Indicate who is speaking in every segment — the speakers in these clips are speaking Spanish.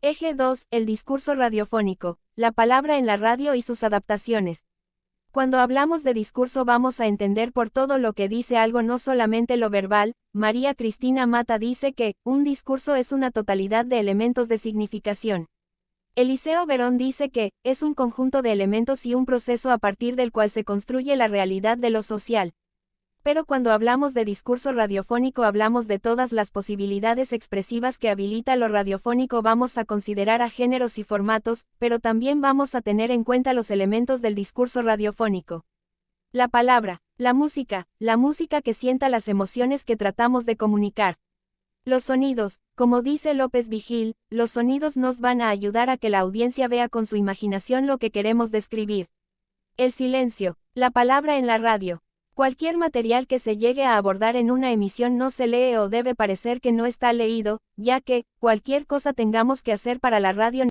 Speaker 1: Eje 2. El discurso radiofónico, la palabra en la radio y sus adaptaciones. Cuando hablamos de discurso vamos a entender por todo lo que dice algo, no solamente lo verbal. María Cristina Mata dice que, un discurso es una totalidad de elementos de significación. Eliseo Verón dice que, es un conjunto de elementos y un proceso a partir del cual se construye la realidad de lo social. Pero cuando hablamos de discurso radiofónico hablamos de todas las posibilidades expresivas que habilita lo radiofónico. Vamos a considerar a géneros y formatos, pero también vamos a tener en cuenta los elementos del discurso radiofónico. La palabra, la música que sienta las emociones que tratamos de comunicar. Los sonidos, como dice López Vigil, los sonidos nos van a ayudar a que la audiencia vea con su imaginación lo que queremos describir. El silencio, la palabra en la radio. Cualquier material que se llegue a abordar en una emisión no se lee o debe parecer que no está leído, ya que, cualquier cosa tengamos que hacer para la radio.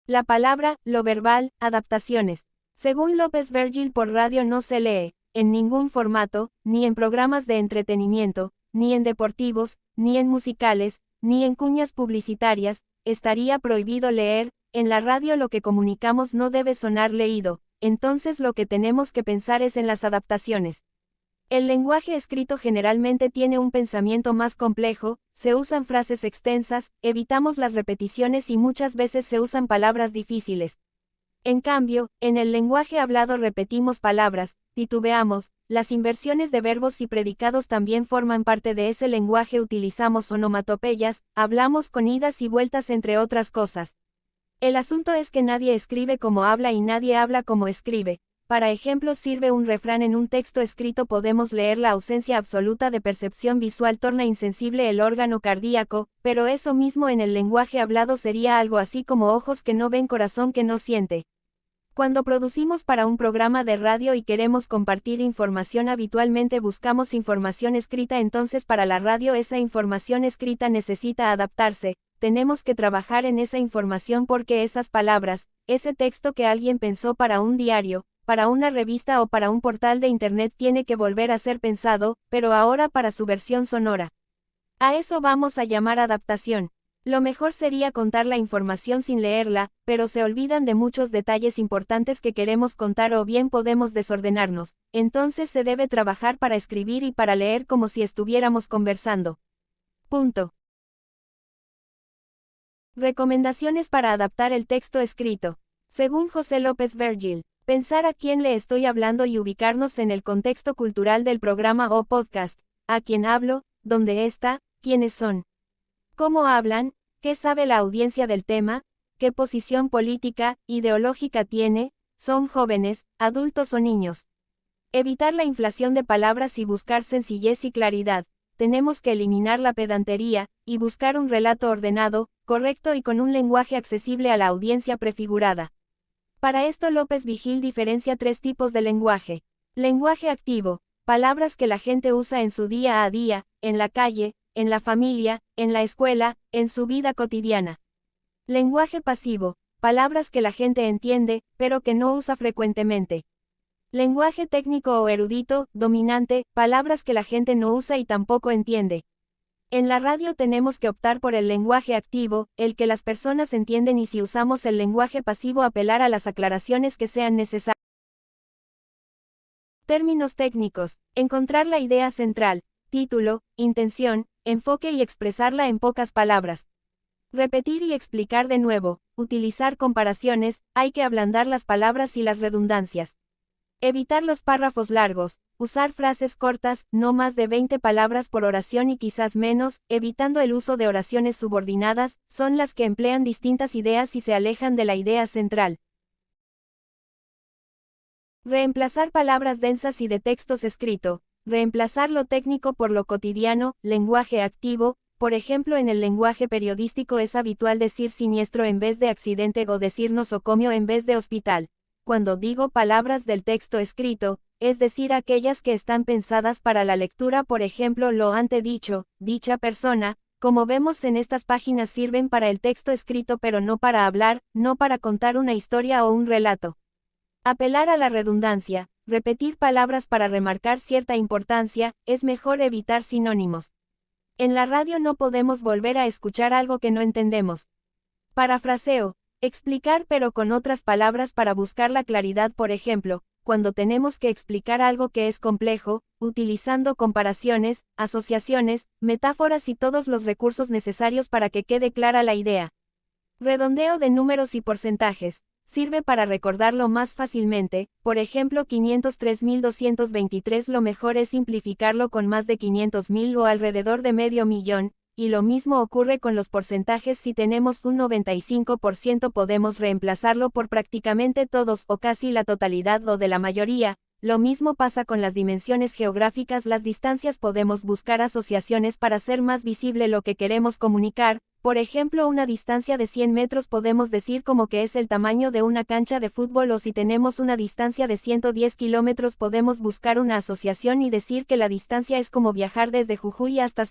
Speaker 1: La palabra, lo verbal, adaptaciones. Según López Vergil, por radio no se lee, en ningún formato, ni en programas de entretenimiento, ni en deportivos, ni en musicales, ni en cuñas publicitarias. Estaría prohibido leer. En la radio lo que comunicamos no debe sonar leído. Entonces lo que tenemos que pensar es en las adaptaciones. El lenguaje escrito generalmente tiene un pensamiento más complejo, se usan frases extensas, evitamos las repeticiones y muchas veces se usan palabras difíciles. En cambio, en el lenguaje hablado repetimos palabras, titubeamos, las inversiones de verbos y predicados también forman parte de ese lenguaje, utilizamos onomatopeyas, hablamos con idas y vueltas entre otras cosas. El asunto es que nadie escribe como habla y nadie habla como escribe. Para ejemplo, sirve un refrán: en un texto escrito podemos leer la ausencia absoluta de percepción visual torna insensible el órgano cardíaco, pero eso mismo en el lenguaje hablado sería algo así como ojos que no ven, corazón que no siente. Cuando producimos para un programa de radio y queremos compartir información, habitualmente buscamos información escrita, entonces para la radio esa información escrita necesita adaptarse. Tenemos que trabajar en esa información porque esas palabras, ese texto que alguien pensó para un diario, para una revista o para un portal de internet tiene que volver a ser pensado, pero ahora para su versión sonora. A eso vamos a llamar adaptación. Lo mejor sería contar la información sin leerla, pero se olvidan de muchos detalles importantes que queremos contar o bien podemos desordenarnos. Entonces se debe trabajar para escribir y para leer como si estuviéramos conversando. Punto. Recomendaciones para adaptar el texto escrito. Según José López Vergil, pensar a quién le estoy hablando y ubicarnos en el contexto cultural del programa o podcast. ¿A quién hablo? ¿Dónde está? ¿Quiénes son? ¿Cómo hablan? ¿Qué sabe la audiencia del tema? ¿Qué posición política, ideológica tiene? ¿Son jóvenes, adultos o niños? Evitar la inflación de palabras y buscar sencillez y claridad. Tenemos que eliminar la pedantería, y buscar un relato ordenado, correcto y con un lenguaje accesible a la audiencia prefigurada. Para esto López Vigil diferencia tres tipos de lenguaje. Lenguaje activo, palabras que la gente usa en su día a día, en la calle, en la familia, en la escuela, en su vida cotidiana. Lenguaje pasivo, palabras que la gente entiende, pero que no usa frecuentemente. Lenguaje técnico o erudito, dominante, palabras que la gente no usa y tampoco entiende. En la radio tenemos que optar por el lenguaje activo, el que las personas entienden, y si usamos el lenguaje pasivo apelar a las aclaraciones que sean necesarias. Términos técnicos, encontrar la idea central, título, intención, enfoque y expresarla en pocas palabras. Repetir y explicar de nuevo, utilizar comparaciones, hay que ablandar las palabras y las redundancias. Evitar los párrafos largos, usar frases cortas, no más de 20 palabras por oración y quizás menos, evitando el uso de oraciones subordinadas, son las que emplean distintas ideas y se alejan de la idea central. Reemplazar palabras densas y de textos escrito, reemplazar lo técnico por lo cotidiano, lenguaje activo. Por ejemplo, en el lenguaje periodístico es habitual decir siniestro en vez de accidente o decir nosocomio en vez de hospital. Cuando digo palabras del texto escrito, es decir, aquellas que están pensadas para la lectura, por ejemplo, lo antedicho, dicha persona, como vemos en estas páginas, sirven para el texto escrito pero no para hablar, no para contar una historia o un relato. Apelar a la redundancia, repetir palabras para remarcar cierta importancia, es mejor evitar sinónimos. En la radio no podemos volver a escuchar algo que no entendemos. Parafraseo. Explicar pero con otras palabras para buscar la claridad. Por ejemplo, cuando tenemos que explicar algo que es complejo, utilizando comparaciones, asociaciones, metáforas y todos los recursos necesarios para que quede clara la idea. Redondeo de números y porcentajes. Sirve para recordarlo más fácilmente, por ejemplo 503.223. Lo mejor es simplificarlo con más de 500.000 o alrededor de medio millón, y lo mismo ocurre con los porcentajes. Si tenemos un 95% podemos reemplazarlo por prácticamente todos o casi la totalidad o de la mayoría. Lo mismo pasa con las dimensiones geográficas, las distancias. Podemos buscar asociaciones para hacer más visible lo que queremos comunicar. Por ejemplo, una distancia de 100 metros podemos decir como que es el tamaño de una cancha de fútbol, o si tenemos una distancia de 110 kilómetros podemos buscar una asociación y decir que la distancia es como viajar desde Jujuy hasta...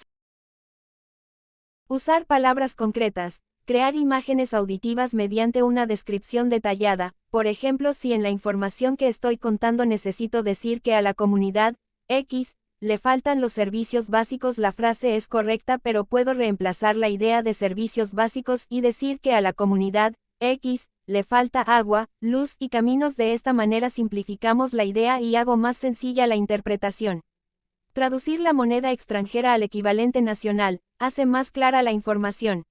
Speaker 1: Usar palabras concretas. Crear imágenes auditivas mediante una descripción detallada. Por ejemplo, si en la información que estoy contando necesito decir que a la comunidad X le faltan los servicios básicos, la frase es correcta, pero puedo reemplazar la idea de servicios básicos y decir que a la comunidad X le falta agua, luz y caminos. De esta manera simplificamos la idea y hago más sencilla la interpretación. Traducir la moneda extranjera al equivalente nacional hace más clara la información.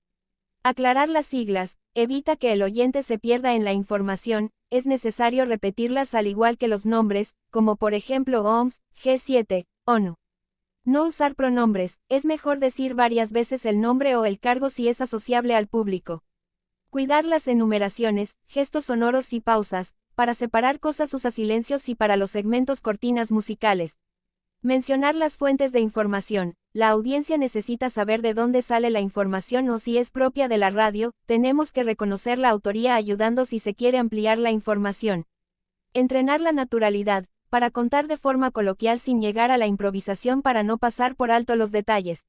Speaker 1: Aclarar las siglas evita que el oyente se pierda en la información. Es necesario repetirlas al igual que los nombres, como por ejemplo OMS, G7, ONU. No usar pronombres. Es mejor decir varias veces el nombre o el cargo si es asociable al público. Cuidar las enumeraciones, gestos sonoros y pausas. Para separar cosas usa silencios y para los segmentos cortinas musicales. Mencionar las fuentes de información. La audiencia necesita saber de dónde sale la información o si es propia de la radio. Tenemos que reconocer la autoría ayudando si se quiere ampliar la información. Entrenar la naturalidad. Para contar de forma coloquial sin llegar a la improvisación, para no pasar por alto los detalles.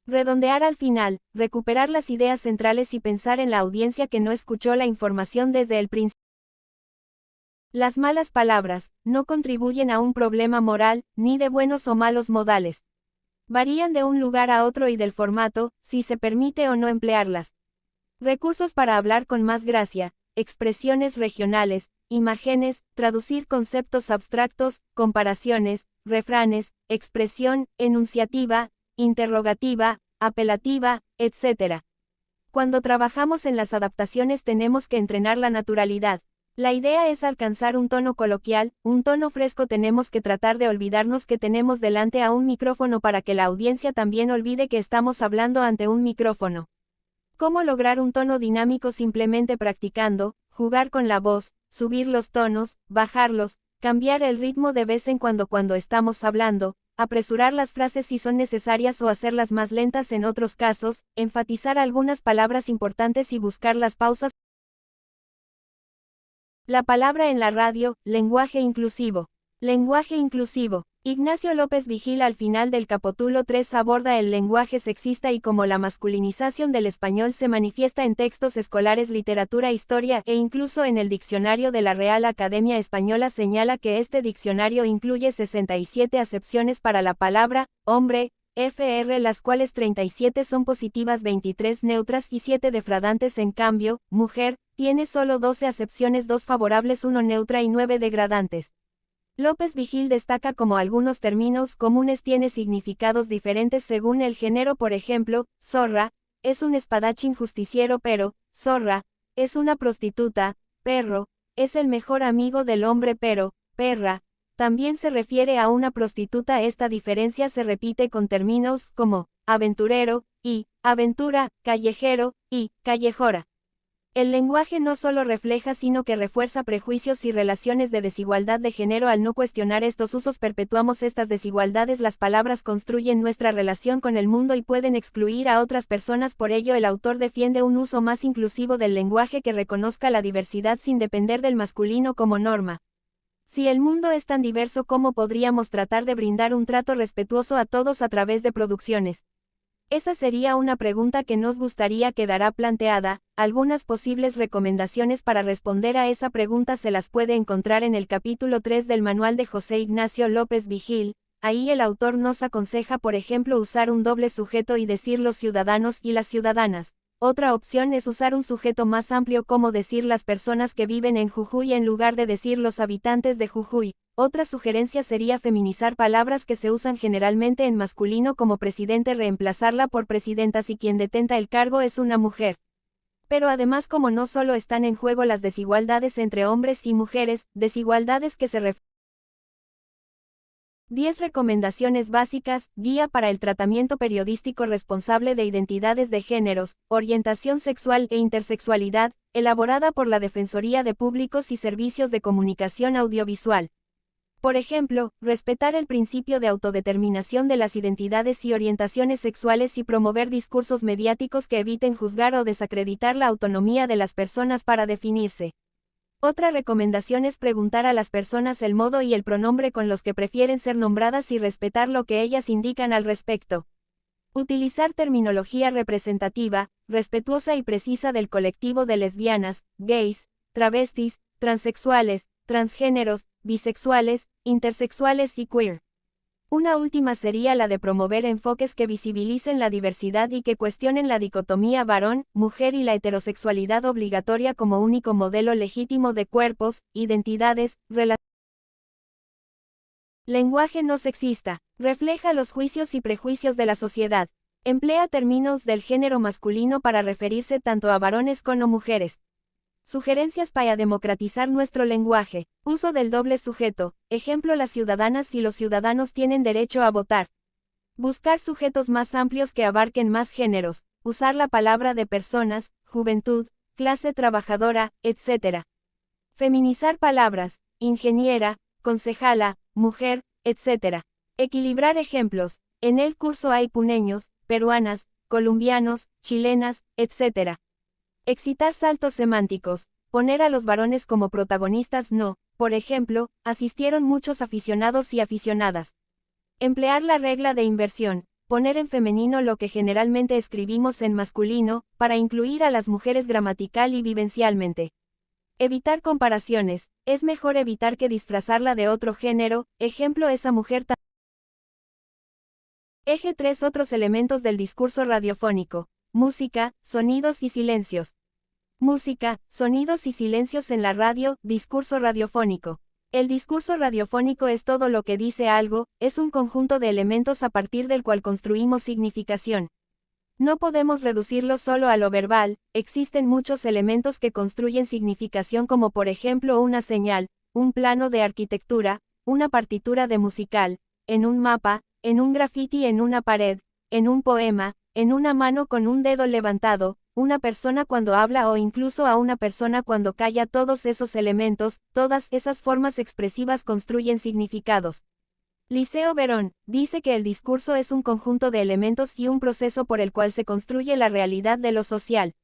Speaker 1: Redondear al final. Recuperar las ideas centrales y pensar en la audiencia que no escuchó la información desde el principio. Las malas palabras no contribuyen a un problema moral, ni de buenos o malos modales. Varían de un lugar a otro y del formato, si se permite o no emplearlas. Recursos para hablar con más gracia. Expresiones regionales, imágenes, traducir conceptos abstractos, comparaciones, refranes, expresión enunciativa, interrogativa, apelativa, etc. Cuando trabajamos en las adaptaciones tenemos que entrenar la naturalidad. La idea es alcanzar un tono coloquial, un tono fresco. Tenemos que tratar de olvidarnos que tenemos delante a un micrófono para que la audiencia también olvide que estamos hablando ante un micrófono. ¿Cómo lograr un tono dinámico? Simplemente practicando, jugar con la voz, subir los tonos, bajarlos, cambiar el ritmo de vez en cuando estamos hablando, apresurar las frases si son necesarias o hacerlas más lentas en otros casos, enfatizar algunas palabras importantes y buscar las pausas. La palabra en la radio, lenguaje inclusivo. Lenguaje inclusivo. Ignacio López Vigil al final del capítulo 3 aborda el lenguaje sexista y cómo la masculinización del español se manifiesta en textos escolares, literatura, historia e incluso en el diccionario de la Real Academia Española. Señala que este diccionario incluye 67 acepciones para la palabra hombre, fr, las cuales 37 son positivas, 23 neutras y 7 defradantes. En cambio, mujer, tiene solo 12 acepciones, 2 favorables, 1 neutra y 9 degradantes. López Vigil destaca cómo algunos términos comunes tienen significados diferentes según el género. Por ejemplo, zorra es un espadachín justiciero, pero zorra es una prostituta. Perro es el mejor amigo del hombre, pero perra también se refiere a una prostituta. Esta diferencia se repite con términos como aventurero y aventura, callejero y callejora. El lenguaje no solo refleja sino que refuerza prejuicios y relaciones de desigualdad de género. Al no cuestionar estos usos perpetuamos estas desigualdades. Las palabras construyen nuestra relación con el mundo y pueden excluir a otras personas. Por ello el autor defiende un uso más inclusivo del lenguaje que reconozca la diversidad sin depender del masculino como norma. Si el mundo es tan diverso, ¿cómo podríamos tratar de brindar un trato respetuoso a todos a través de producciones? Esa sería una pregunta que nos gustaría quedara planteada. Algunas posibles recomendaciones para responder a esa pregunta se las puede encontrar en el capítulo 3 del manual de José Ignacio López Vigil, ahí el autor nos aconseja por ejemplo usar un doble sujeto y decir los ciudadanos y las ciudadanas. Otra opción es usar un sujeto más amplio como decir las personas que viven en Jujuy en lugar de decir los habitantes de Jujuy. Otra sugerencia sería feminizar palabras que se usan generalmente en masculino como presidente, reemplazarla por presidenta si quien detenta el cargo es una mujer. Pero además, como no solo están en juego las desigualdades entre hombres y mujeres, desigualdades que se refieren 10 recomendaciones básicas, guía para el tratamiento periodístico responsable de identidades de géneros, orientación sexual e intersexualidad, elaborada por la Defensoría de Públicos y Servicios de Comunicación Audiovisual. Por ejemplo, respetar el principio de autodeterminación de las identidades y orientaciones sexuales y promover discursos mediáticos que eviten juzgar o desacreditar la autonomía de las personas para definirse. Otra recomendación es preguntar a las personas el modo y el pronombre con los que prefieren ser nombradas y respetar lo que ellas indican al respecto. Utilizar terminología representativa, respetuosa y precisa del colectivo de lesbianas, gays, travestis, transexuales, transgéneros, bisexuales, intersexuales y queer. Una última sería la de promover enfoques que visibilicen la diversidad y que cuestionen la dicotomía varón-mujer y la heterosexualidad obligatoria como único modelo legítimo de cuerpos, identidades, relaciones. Lenguaje no sexista. Refleja los juicios y prejuicios de la sociedad. Emplea términos del género masculino para referirse tanto a varones como mujeres. Sugerencias para democratizar nuestro lenguaje. Uso del doble sujeto. Ejemplo: las ciudadanas y los ciudadanos tienen derecho a votar. Buscar sujetos más amplios que abarquen más géneros. Usar la palabra de personas, juventud, clase trabajadora, etc. Feminizar palabras: ingeniera, concejala, mujer, etc. Equilibrar ejemplos. En el curso hay puneños, peruanas, colombianos, chilenas, etc. Excitar saltos semánticos. Poner a los varones como protagonistas no, por ejemplo, asistieron muchos aficionados y aficionadas. Emplear la regla de inversión. Poner en femenino lo que generalmente escribimos en masculino, para incluir a las mujeres gramatical y vivencialmente. Evitar comparaciones. Es mejor evitar que disfrazarla de otro género, ejemplo: esa mujer tan... Eje 3. Otros elementos del discurso radiofónico. Música, sonidos y silencios. Música, sonidos y silencios en la radio, discurso radiofónico. El discurso radiofónico es todo lo que dice algo, es un conjunto de elementos a partir del cual construimos significación. No podemos reducirlo solo a lo verbal, existen muchos elementos que construyen significación, como por ejemplo una señal, un plano de arquitectura, una partitura de musical, en un mapa, en un graffiti en una pared, en un poema, en una mano con un dedo levantado, una persona cuando habla o incluso a una persona cuando calla. Todos esos elementos, todas esas formas expresivas construyen significados. Liceo Verón dice que el discurso es un conjunto de elementos y un proceso por el cual se construye la realidad de lo social.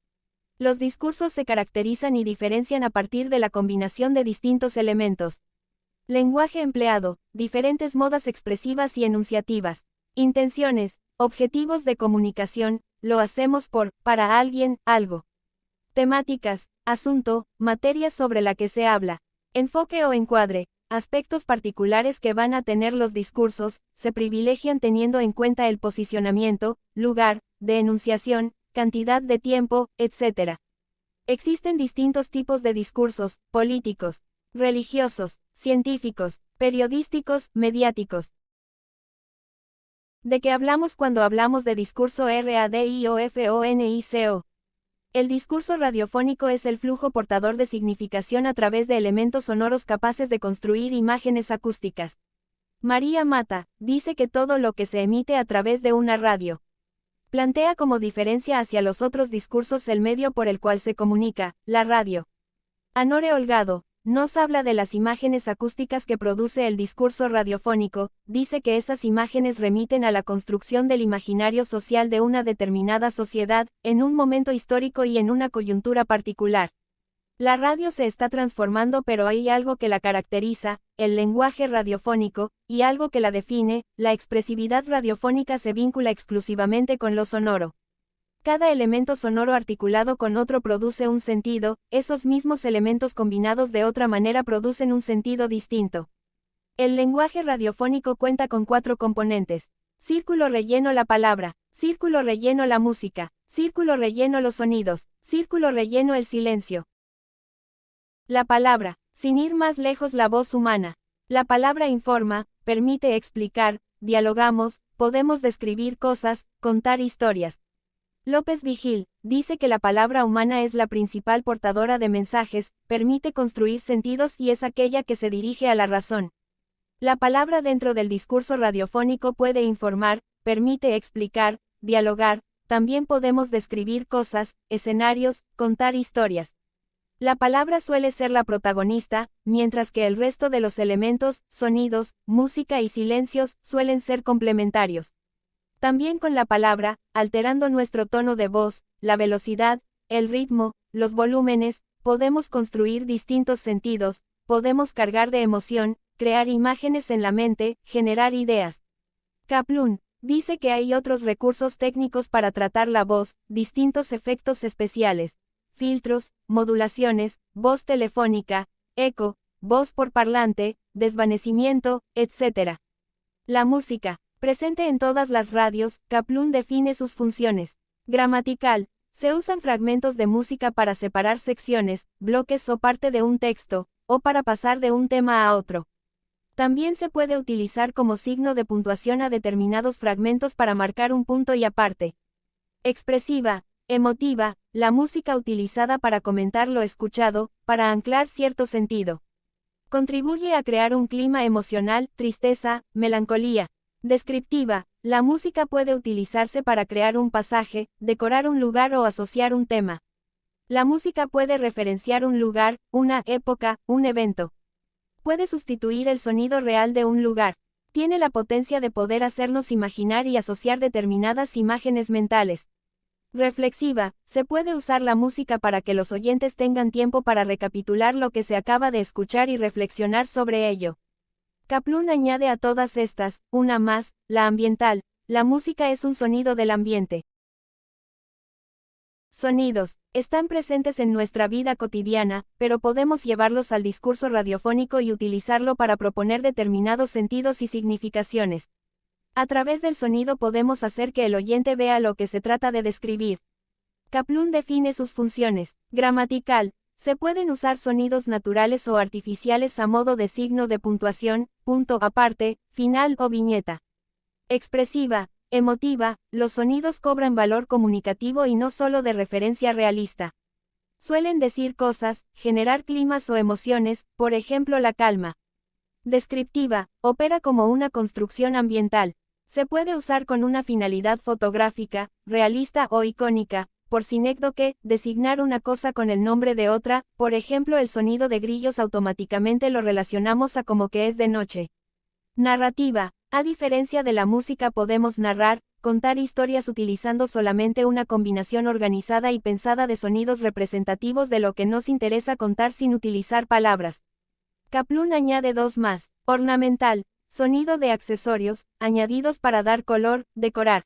Speaker 1: Los discursos se caracterizan y diferencian a partir de la combinación de distintos elementos. Lenguaje empleado, diferentes modas expresivas y enunciativas. Intenciones, objetivos de comunicación, lo hacemos por, para alguien, algo. Temáticas, asunto, materia sobre la que se habla. Enfoque o encuadre, aspectos particulares que van a tener los discursos, se privilegian teniendo en cuenta el posicionamiento, lugar, de enunciación, cantidad de tiempo, etc. Existen distintos tipos de discursos: políticos, religiosos, científicos, periodísticos, mediáticos. ¿De qué hablamos cuando hablamos de discurso radiofónico? El discurso radiofónico es el flujo portador de significación a través de elementos sonoros capaces de construir imágenes acústicas. María Mata dice que todo lo que se emite a través de una radio plantea como diferencia hacia los otros discursos el medio por el cual se comunica, la radio. Anore Holgado nos habla de las imágenes acústicas que produce el discurso radiofónico, dice que esas imágenes remiten a la construcción del imaginario social de una determinada sociedad, en un momento histórico y en una coyuntura particular. La radio se está transformando, pero hay algo que la caracteriza, el lenguaje radiofónico, y algo que la define: la expresividad radiofónica se vincula exclusivamente con lo sonoro. Cada elemento sonoro articulado con otro produce un sentido, esos mismos elementos combinados de otra manera producen un sentido distinto. El lenguaje radiofónico cuenta con 4 componentes. Círculo relleno la palabra, círculo relleno la música, círculo relleno los sonidos, círculo relleno el silencio. La palabra, sin ir más lejos la voz humana. La palabra informa, permite explicar, dialogamos, podemos describir cosas, contar historias. López Vigil dice que la palabra humana es la principal portadora de mensajes, permite construir sentidos y es aquella que se dirige a la razón. La palabra dentro del discurso radiofónico puede informar, permite explicar, dialogar, también podemos describir cosas, escenarios, contar historias. La palabra suele ser la protagonista, mientras que el resto de los elementos, sonidos, música y silencios, suelen ser complementarios. También con la palabra, alterando nuestro tono de voz, la velocidad, el ritmo, los volúmenes, podemos construir distintos sentidos, podemos cargar de emoción, crear imágenes en la mente, generar ideas. Kaplan dice que hay otros recursos técnicos para tratar la voz, distintos efectos especiales, filtros, modulaciones, voz telefónica, eco, voz por parlante, desvanecimiento, etc. La música, presente en todas las radios, Kaplan define sus funciones. Gramatical, se usan fragmentos de música para separar secciones, bloques o parte de un texto, o para pasar de un tema a otro. También se puede utilizar como signo de puntuación a determinados fragmentos para marcar un punto y aparte. Expresiva, emotiva, la música utilizada para comentar lo escuchado, para anclar cierto sentido. Contribuye a crear un clima emocional, tristeza, melancolía. Descriptiva, la música puede utilizarse para crear un pasaje, decorar un lugar o asociar un tema. La música puede referenciar un lugar, una época, un evento. Puede sustituir el sonido real de un lugar. Tiene la potencia de poder hacernos imaginar y asociar determinadas imágenes mentales. Reflexiva, se puede usar la música para que los oyentes tengan tiempo para recapitular lo que se acaba de escuchar y reflexionar sobre ello. Kaplan añade a todas estas, una más, la ambiental. La música es un sonido del ambiente. Sonidos, están presentes en nuestra vida cotidiana, pero podemos llevarlos al discurso radiofónico y utilizarlo para proponer determinados sentidos y significaciones. A través del sonido podemos hacer que el oyente vea lo que se trata de describir. Kaplan define sus funciones. Gramatical, se pueden usar sonidos naturales o artificiales a modo de signo de puntuación, punto aparte, final o viñeta. Expresiva, emotiva, los sonidos cobran valor comunicativo y no solo de referencia realista. Suelen decir cosas, generar climas o emociones, por ejemplo la calma. Descriptiva, opera como una construcción ambiental. Se puede usar con una finalidad fotográfica, realista o icónica, por sinécdoque, designar una cosa con el nombre de otra, por ejemplo el sonido de grillos automáticamente lo relacionamos a como que es de noche. Narrativa, a diferencia de la música podemos narrar, contar historias utilizando solamente una combinación organizada y pensada de sonidos representativos de lo que nos interesa contar sin utilizar palabras. Kaplan añade 2 más, ornamental, sonido de accesorios, añadidos para dar color, decorar.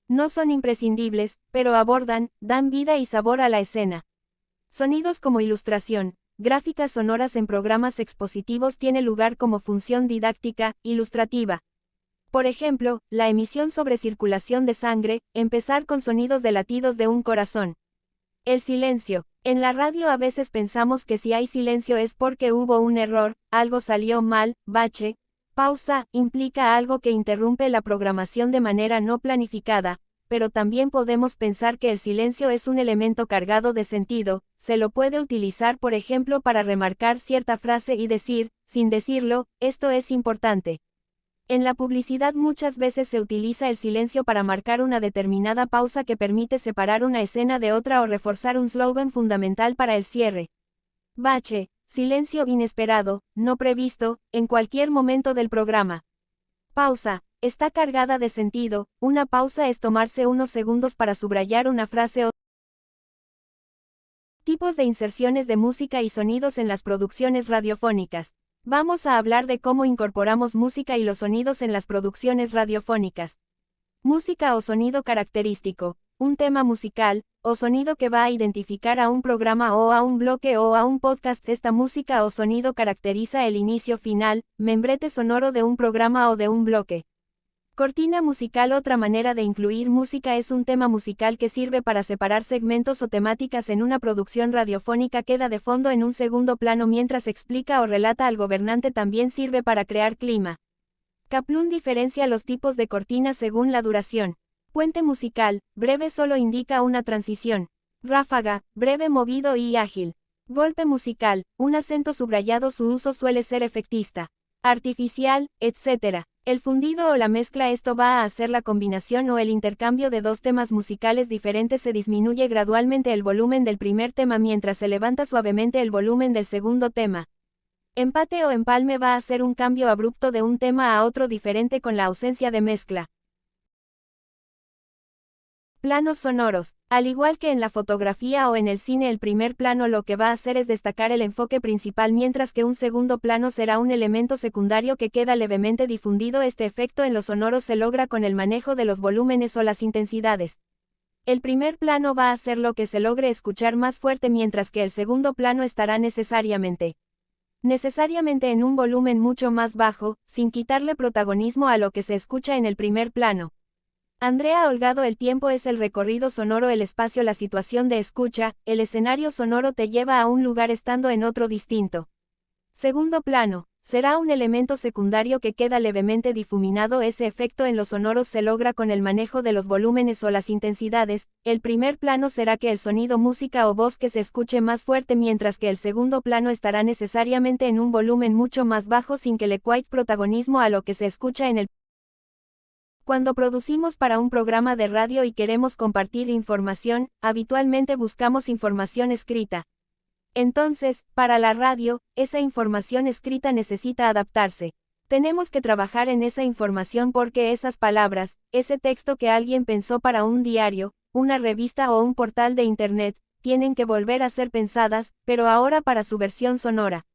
Speaker 1: No son imprescindibles, pero abordan, dan vida y sabor a la escena. Sonidos como ilustración, gráficas sonoras en programas expositivos tiene lugar como función didáctica, ilustrativa. Por ejemplo, la emisión sobre circulación de sangre, empezar con sonidos de latidos de un corazón. El silencio. En la radio a veces pensamos que si hay silencio es porque hubo un error, algo salió mal, bache. Pausa, implica algo que interrumpe la programación de manera no planificada, pero también podemos pensar que el silencio es un elemento cargado de sentido, se lo puede utilizar por ejemplo para remarcar cierta frase y decir, sin decirlo, esto es importante. En la publicidad muchas veces se utiliza el silencio para marcar una determinada pausa que permite separar una escena de otra o reforzar un slogan fundamental para el cierre. Bache, silencio inesperado, no previsto, en cualquier momento del programa. Pausa, está cargada de sentido, una pausa es tomarse unos segundos para subrayar una frase o... Tipos de inserciones de música y sonidos en las producciones radiofónicas. Vamos a hablar de cómo incorporamos música y los sonidos en las producciones radiofónicas. Música o sonido característico. un tema musical, o sonido que va a identificar a un programa o a un bloque o a un podcast. Esta música o sonido caracteriza el inicio final, membrete sonoro de un programa o de un bloque. Cortina musical. Otra manera de incluir música es un tema musical que sirve para separar segmentos o temáticas en una producción radiofónica. Queda de fondo en un segundo plano mientras explica o relata al gobernante. También sirve para crear clima. Kaplan diferencia los tipos de cortinas según la duración. Puente musical, breve, solo indica una transición. Ráfaga, breve, movido y ágil. Golpe musical, un acento subrayado. Su uso suele ser efectista, artificial, etc. El fundido o la mezcla. Esto va a hacer la combinación o el intercambio de dos temas musicales diferentes. Se disminuye gradualmente el volumen del primer tema mientras se levanta suavemente el volumen del segundo tema. Empate o empalme va a ser un cambio abrupto de un tema a otro diferente con la ausencia de mezcla. Planos sonoros. Al igual que en la fotografía o en el cine, el primer plano lo que va a hacer es destacar el enfoque principal, mientras que un segundo plano será un elemento secundario que queda levemente difundido. Este efecto en los sonoros se logra con el manejo de los volúmenes o las intensidades. El primer plano va a hacer lo que se logre escuchar más fuerte, mientras que el segundo plano estará necesariamente en un volumen mucho más bajo, sin quitarle protagonismo a lo que se escucha en el primer plano. Andrea Holgado. El tiempo es el recorrido sonoro, el espacio, la situación de escucha. El escenario sonoro te lleva a un lugar estando en otro distinto. Segundo plano. Será un elemento secundario que queda levemente difuminado. Ese efecto en los sonoros se logra con el manejo de los volúmenes o las intensidades. El primer plano será que el sonido, música o voz que se escuche más fuerte, mientras que el segundo plano estará necesariamente en un volumen mucho más bajo sin que le quite protagonismo a lo que se escucha en el. Cuando producimos para un programa de radio y queremos compartir información, habitualmente buscamos información escrita. Entonces, para la radio, esa información escrita necesita adaptarse. Tenemos que trabajar en esa información porque esas palabras, ese texto que alguien pensó para un diario, una revista o un portal de Internet, tienen que volver a ser pensadas, pero ahora para su versión sonora.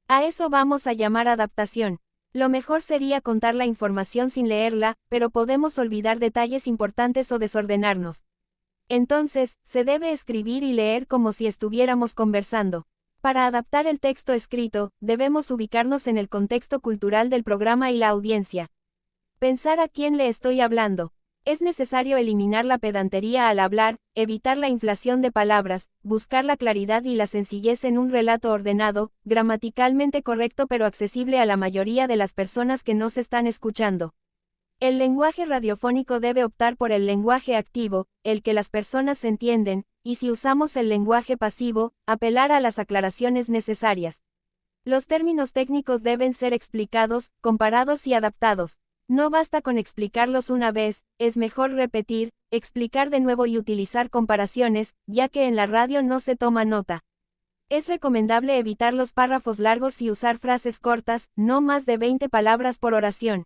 Speaker 1: A eso vamos a llamar adaptación. Lo mejor sería contar la información sin leerla, pero podemos olvidar detalles importantes o desordenarnos. Entonces, se debe escribir y leer como si estuviéramos conversando. Para adaptar el texto escrito, debemos ubicarnos en el contexto cultural del programa y la audiencia. Pensar a quién le estoy hablando. Es necesario eliminar la pedantería al hablar, evitar la inflación de palabras, buscar la claridad y la sencillez en un relato ordenado, gramaticalmente correcto pero accesible a la mayoría de las personas que nos están escuchando. El lenguaje radiofónico debe optar por el lenguaje activo, el que las personas entienden, y si usamos el lenguaje pasivo, apelar a las aclaraciones necesarias. Los términos técnicos deben ser explicados, comparados y adaptados. No basta con explicarlos una vez, es mejor repetir, explicar de nuevo y utilizar comparaciones, ya que en la radio no se toma nota. Es recomendable evitar los párrafos largos y usar frases cortas, no más de 20 palabras por oración.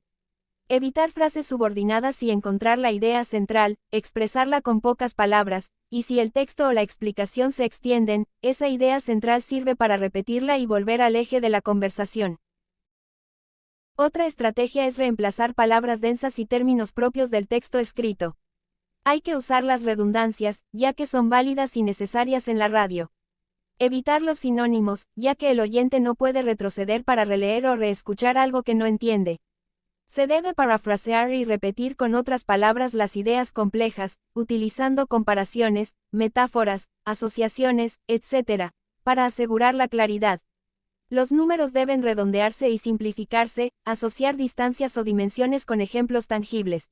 Speaker 1: Evitar frases subordinadas y encontrar la idea central, expresarla con pocas palabras, y si el texto o la explicación se extienden, esa idea central sirve para repetirla y volver al eje de la conversación. Otra estrategia es reemplazar palabras densas y términos propios del texto escrito. Hay que usar las redundancias, ya que son válidas y necesarias en la radio. Evitar los sinónimos, ya que el oyente no puede retroceder para releer o reescuchar algo que no entiende. Se debe parafrasear y repetir con otras palabras las ideas complejas, utilizando comparaciones, metáforas, asociaciones, etc., para asegurar la claridad. Los números deben redondearse y simplificarse, asociar distancias o dimensiones con ejemplos tangibles.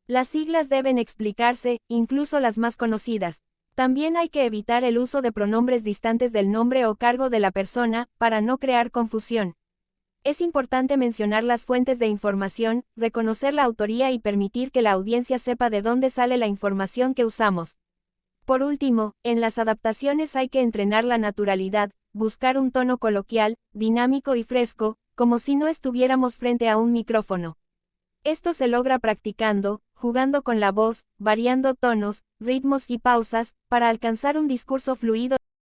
Speaker 1: Las siglas deben explicarse, incluso las más conocidas. También hay que evitar el uso de pronombres distantes del nombre o cargo de la persona, para no crear confusión. Es importante mencionar las fuentes de información, reconocer la autoría y permitir que la audiencia sepa de dónde sale la información que usamos. Por último, en las adaptaciones hay que entrenar la naturalidad, buscar un tono coloquial, dinámico y fresco, como si no estuviéramos frente a un micrófono. Esto se logra practicando, jugando con la voz, variando tonos, ritmos y pausas, para alcanzar un discurso fluido